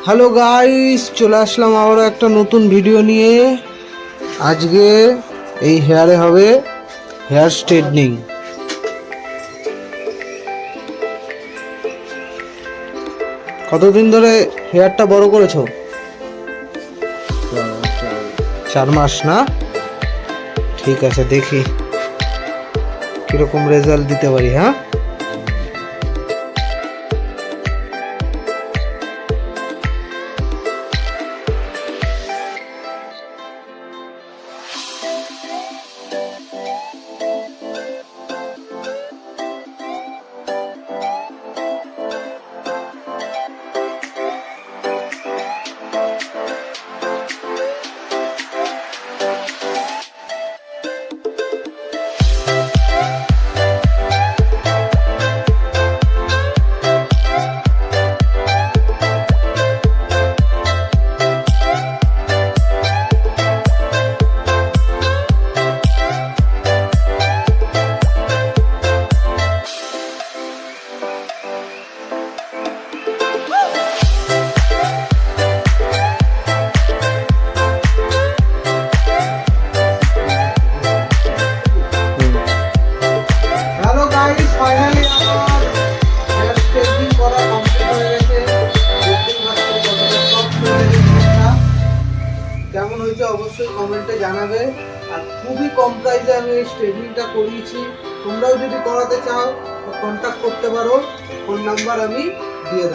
Hello guys, চলে আসলাম আবারও একটা নতুন ভিডিও নিয়ে। আজকে এই হেয়ারে হবে হেয়ার স্ট্রেটনিং। কতদিন ধরে হেয়ারটা বড় করেছো? 4 মাস না? ঠিক আছে, দেখি কিরকম রেজাল্ট দিতে পারি। হ্যাঁ, হ্যালো গাইস, ফাইনালি আমার হেয়ার স্ট্রেটনিং করা কমপ্লিট হয়ে গেছে। দেখতেই পাচ্ছেন কতটা সফট হয়ে গেছে হেয়ারটা। কেমন হয়েছে অবশ্যই কমেন্টে জানাবে। আর খুবই কম প্রাইসে আমি এই স্ট্রেটনিংটা করিয়েছি। তোমরাও যদি করাতে চাও তো কন্ট্যাক্ট করতে পারো, ফোন নাম্বার আমি দিয়ে দেবো।